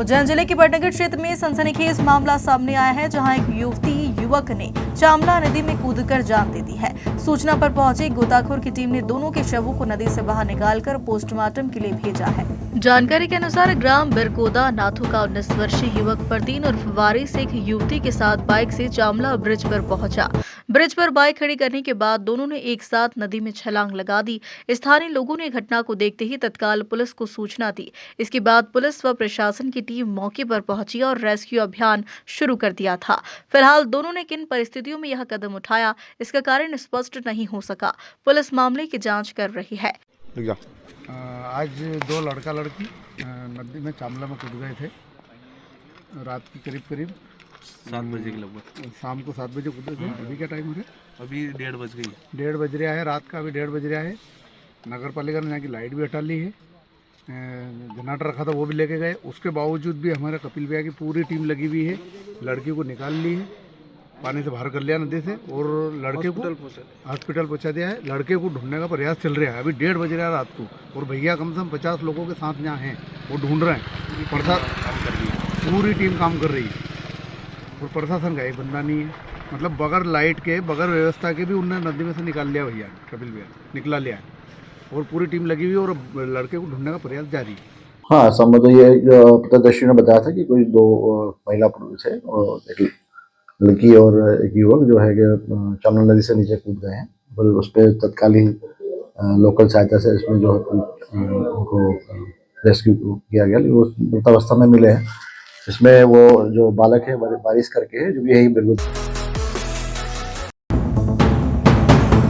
उज्जैन जिले के बड़नगर क्षेत्र में सनसनीखेज मामला सामने आया है, जहां एक युवक ने चामला नदी में कूदकर जान दे दी है। सूचना पर पहुंची गोताखोर की टीम ने दोनों के शवों को नदी से बाहर निकालकर पोस्टमार्टम के लिए भेजा है। जानकारी के अनुसार ग्राम बिरकोदा नाथू का 19 वर्षीय युवक परदीन उर्फ वारिस एक युवती के साथ बाइक से चामला ब्रिज पर पहुंचा। ब्रिज पर बाइक खड़ी करने के बाद दोनों ने एक साथ नदी में छलांग लगा दी। स्थानीय लोगों ने घटना को देखते ही तत्काल पुलिस को सूचना दी। इसके बाद पुलिस व प्रशासन की टीम मौके पर पहुंची और रेस्क्यू अभियान शुरू कर दिया था। फिलहाल दोनों ने किन परिस्थितियों में यह कदम उठाया, इसका कारण स्पष्ट नहीं हो सका। पुलिस मामले की जांच कर रही है। आज दो लड़का लड़की नदी में चामला में कूद गए थे। रात की करीब 7 बजे के लगभग, शाम को 7 बजे कूदे थे। अभी क्या टाइम है? अभी 1:30 बज गई। 1:30 बज रहा है, रात का अभी 1:30 बज रहा है। नगर पालिका ने यहाँ की लाइट भी हटा ली है। जनरेटर रखा था वो भी लेके गए। उसके बावजूद भी हमारे कपिल भैया की पूरी टीम लगी हुई है। लड़की को निकाल ली है, पानी से बाहर कर लिया नदी से, और लड़के को हॉस्पिटल पहुंचा दिया है। लड़के को ढूंढने का प्रयास चल रहा है। अभी 1:30 बज रहा है रात को, और भैया कम से कम 50 लोगों के साथ यहाँ हैं, वो ढूंढ रहे हैं। पूरी टीम काम कर रही है, और प्रशासन का एक बंदा नहीं है। मतलब बगैर लाइट के, बगैर व्यवस्था के भी उन्होंने नदी में से निकाल लिया भैया, कपिल भैया निकला लिया है, और पूरी टीम लगी हुई है, और लड़के को ढूंढने का प्रयास जारी है। हाँ, मतलब ये प्रत्यक्षदर्शी ने बताया था कि कोई 2 महिला पुरुष है, और एक लड़की और एक युवक जो है कि चामला नदी से नीचे कूद गए हैं। और उस पर तत्कालीन लोकल सहायता से इसमें जो उनको रेस्क्यू किया गया, वो मृतावस्था में मिले हैं। इसमें वो जो बालक है बारिश करके है, जो भी यही बिल्कुल।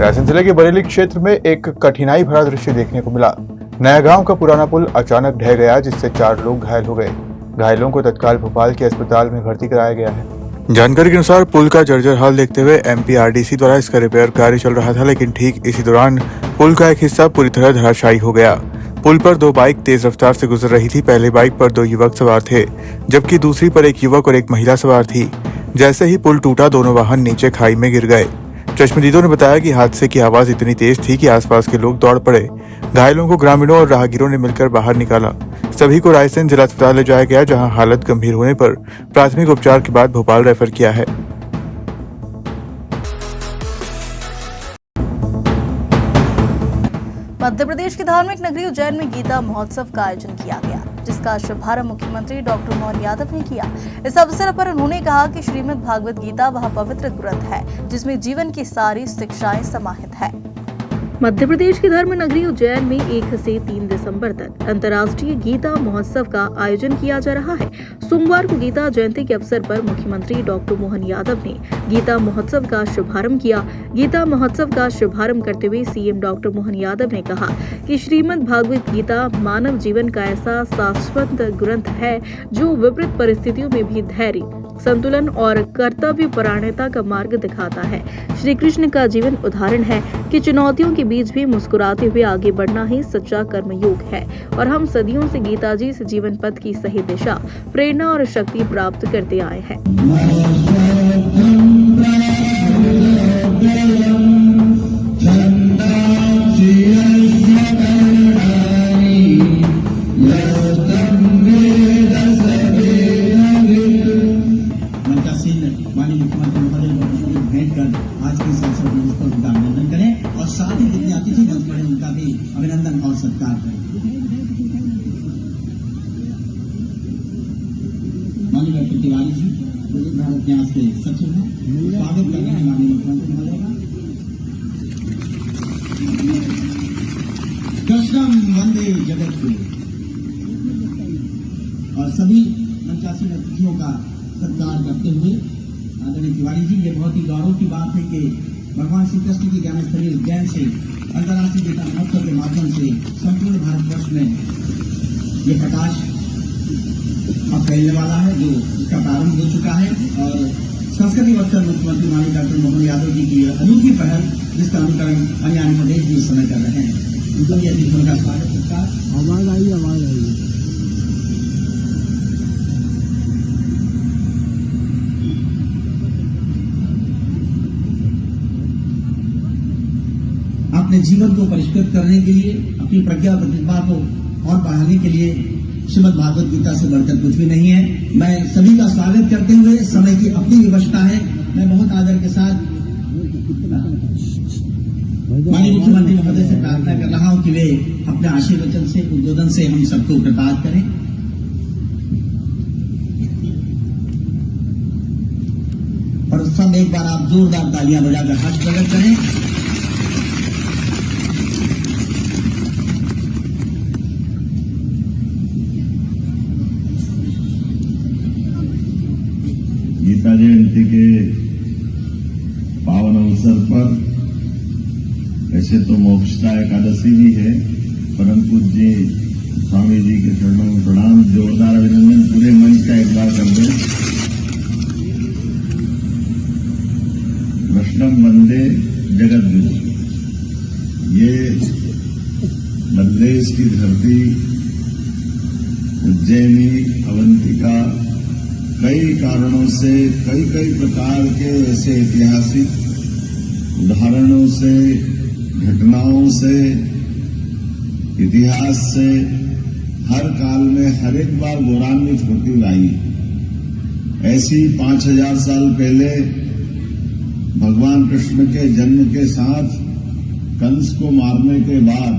रायसेन जिले के बरेली क्षेत्र में एक कठिनाई भरा दृश्य देखने को मिला। नया गांव का पुराना पुल अचानक ढह गया, जिससे 4 लोग घायल हो गए। घायलों को तत्काल भोपाल के अस्पताल में भर्ती कराया गया है। जानकारी के अनुसार पुल का जर्जर हाल देखते हुए MPRDC द्वारा इसका रिपेयर कार्य चल रहा था, लेकिन ठीक इसी दौरान पुल का एक हिस्सा पूरी तरह धराशायी हो गया। पुल पर 2 बाइक तेज रफ्तार से गुजर रही थी। पहले बाइक पर 2 युवक सवार थे, जबकि दूसरी पर एक युवक और एक महिला सवार थी। जैसे ही पुल टूटा, दोनों वाहन नीचे खाई में गिर गए। चश्मदीदों ने बताया कि हादसे की आवाज इतनी तेज थी कि आसपास के लोग दौड़ पड़े। घायलों को ग्रामीणों और राहगीरों ने मिलकर बाहर निकाला। सभी को रायसेन जिला अस्पताल ले जाया गया, जहां हालत गंभीर होने पर प्राथमिक उपचार के बाद भोपाल रेफर किया है। मध्य प्रदेश की धार्मिक नगरी उज्जैन में गीता महोत्सव का आयोजन किया गया, जिसका शुभारंभ मुख्यमंत्री डॉक्टर मोहन यादव ने किया। इस अवसर पर उन्होंने कहा कि श्रीमद् भागवत गीता वह पवित्र ग्रंथ है जिसमें जीवन की सारी शिक्षाएं समाहित है। मध्य प्रदेश की धर्म नगरी उज्जैन में 1 से 3 दिसंबर तक अंतर्राष्ट्रीय गीता महोत्सव का आयोजन किया जा रहा है। सोमवार को गीता जयंती के अवसर पर मुख्यमंत्री डॉक्टर मोहन यादव ने गीता महोत्सव का शुभारंभ किया। गीता महोत्सव का शुभारंभ करते हुए CM डॉक्टर मोहन यादव ने कहा कि श्रीमद् भागवत गीता मानव जीवन का ऐसा शाश्वत ग्रंथ है जो विपरीत परिस्थितियों में भी धैर्य, संतुलन और कर्तव्य परायणता का मार्ग दिखाता है। श्री कृष्ण का जीवन उदाहरण है कि चुनौतियों के बीच भी मुस्कुराते हुए आगे बढ़ना ही सच्चा कर्मयोग है, और हम सदियों से गीता जी से जीवन पथ की सही दिशा, प्रेरणा और शक्ति प्राप्त करते आए हैं। आज के संसद में उसको अभिनंदन करें, और साथ ही जितने अतिथि मंच पर उनका भी अभिनंदन और सत्कार करें। माननीय डॉक्टर तिवारी जी भारत न्यास के सचिव हैं, स्वागत करते हैं माननीय मुख्यमंत्री महोदय का। कृष्णम वंदे जगत को, और सभी मंचासीन अतिथियों का सत्कार करते हुए आदरणीय तिवारी जी, ये बहुत ही गौरव की बात है कि भगवान श्री कृष्ण की ज्ञानस्थली उज्जैन से अंतर्राष्ट्रीय गीता महोत्सव के माध्यम से संपूर्ण भारतवर्ष में ये प्रकाश अब फैलने वाला है, जो इसका प्रारंभ हो चुका है। और संस्कृति वत्सल मुख्यमंत्री माननीय डॉक्टर मोहन यादव जी की अनूठी पहल, जिसका अनुकरण अन्य प्रदेश भी इस समय कर रहे हैं, उनको भी अतिथियों का स्वागत सत्कार। आवाज आई। अपने जीवन को परिष्कृत करने के लिए, अपनी प्रज्ञा प्रतिभा को और बढ़ाने के लिए श्रीमद् भागवत गीता से बढ़कर कुछ भी नहीं है। मैं सभी का स्वागत करते हुए, समय की अपनी विवशता है, मैं बहुत आदर के साथ माननीय मुख्यमंत्री महोदय से प्रार्थना कर रहा हूं कि वे अपने आशीर्वचन से, उद्बोधन से हम सबको कृतार्थ करें। और सब एक बार आप जोरदार तालियां बजाकर हर्ष प्रकट करें। गीता जयंती के पावन अवसर पर वैसे तो मोक्षदा एकादशी भी है, परम पूज्य स्वामी जी के चरणों में प्रणाम, जोरदार अभिनंदन पूरे मंच का एक बार कर दें। वैष्णव वंदे जगत गुरु, ये मध्यप्रदेश की धरती उज्जैनी अवंतिका कई कारणों से, कई प्रकार के ऐसे ऐतिहासिक उदाहरणों से, घटनाओं से, इतिहास से हर काल में हर एक बार गौरवान्वित होती आई। ऐसी 5000 साल पहले भगवान कृष्ण के जन्म के साथ कंस को मारने के बाद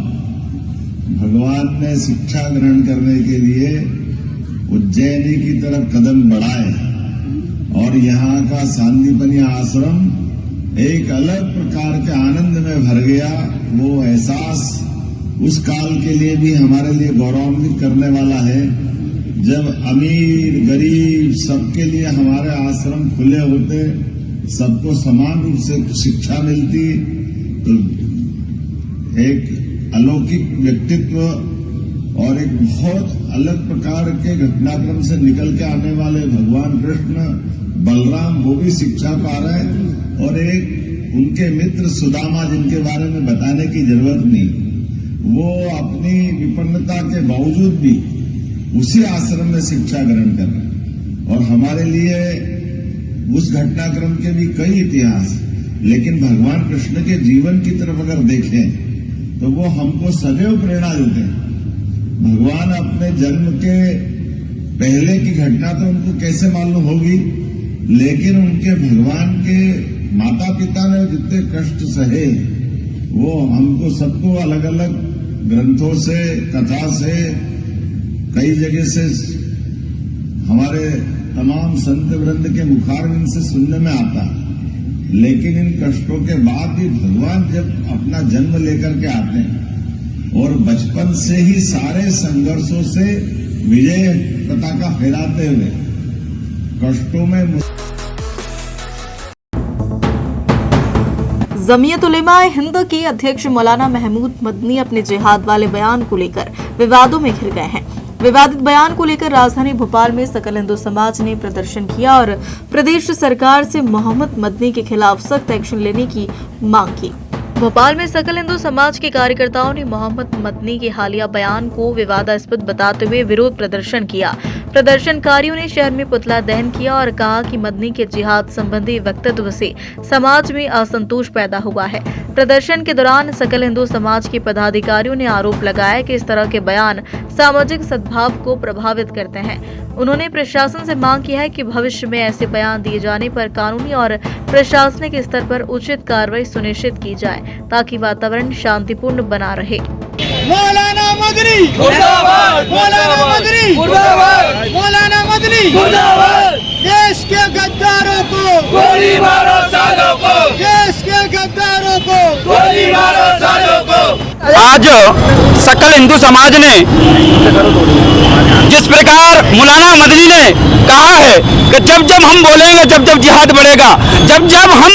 भगवान ने शिक्षा ग्रहण करने के लिए उज्जैनी की तरफ कदम बढ़ाए और यहाँ का सांदीपनी आश्रम एक अलग प्रकार के आनंद में भर गया। वो एहसास उस काल के लिए भी हमारे लिए गौरवान्वित करने वाला है, जब अमीर गरीब सबके लिए हमारे आश्रम खुले होते, सबको समान रूप से शिक्षा मिलती, तो एक अलौकिक व्यक्तित्व और एक बहुत अलग प्रकार के घटनाक्रम से निकल के आने वाले भगवान कृष्ण बलराम वो भी शिक्षा पा रहे हैं, और एक उनके मित्र सुदामा जिनके बारे में बताने की जरूरत नहीं, वो अपनी विपन्नता के बावजूद भी उसी आश्रम में शिक्षा ग्रहण कर रहे हैं। और हमारे लिए उस घटनाक्रम के भी कई इतिहास, लेकिन भगवान कृष्ण के जीवन की तरफ अगर देखें तो वो हमको सदैव प्रेरणा देते हैं। भगवान अपने जन्म के पहले की घटना तो उनको कैसे मालूम होगी, लेकिन उनके भगवान के माता पिता ने जितने कष्ट सहे वो हमको सबको अलग अलग ग्रंथों से, कथा से, कई जगह से हमारे तमाम संत वृंद के मुखारविंद से सुनने में आता। लेकिन इन कष्टों के बाद भी भगवान जब अपना जन्म लेकर के आते हैं और बचपन से ही सारे संघर्षों से विजय पताका फहराते हुए कष्टों में जमीयत उलेमा हिंद की अध्यक्ष मौलाना महमूद मदनी अपने जिहाद वाले बयान को लेकर विवादों में घिर गए हैं। विवादित बयान को लेकर राजधानी भोपाल में सकल हिंदू समाज ने प्रदर्शन किया और प्रदेश सरकार से मोहम्मद मदनी के खिलाफ सख्त एक्शन लेने की मांग की। भोपाल में सकल हिंदू समाज के कार्यकर्ताओं ने मोहम्मद मदनी के हालिया बयान को विवादास्पद बताते हुए विरोध प्रदर्शन किया। प्रदर्शनकारियों ने शहर में पुतला दहन किया और कहा कि मदनी के जिहाद संबंधी वक्तव्य से समाज में असंतोष पैदा हुआ है। प्रदर्शन के दौरान सकल हिंदू समाज के पदाधिकारियों ने आरोप लगाया कि इस तरह के बयान सामाजिक सद्भाव को प्रभावित करते हैं। उन्होंने प्रशासन से मांग की है कि भविष्य में ऐसे बयान दिए जाने पर कानूनी और प्रशासनिक स्तर पर उचित कार्रवाई सुनिश्चित की जाए ताकि वातावरण शांतिपूर्ण बना रहे। मौलाना मदनी मुर्दाबाद, मौलाना मदनी मुर्दाबाद, मौलाना मदनी मुर्दाबाद। देश के गद्दारों को गोली मारो, सालों को देश के गद्दारों को गोली मारो, सालों को। आज सकल हिंदू समाज ने जिस प्रकार मौलाना मदनी ने कहा है कि जब जब हम बोलेंगे, जब जब जिहाद बढ़ेगा, जब जब हम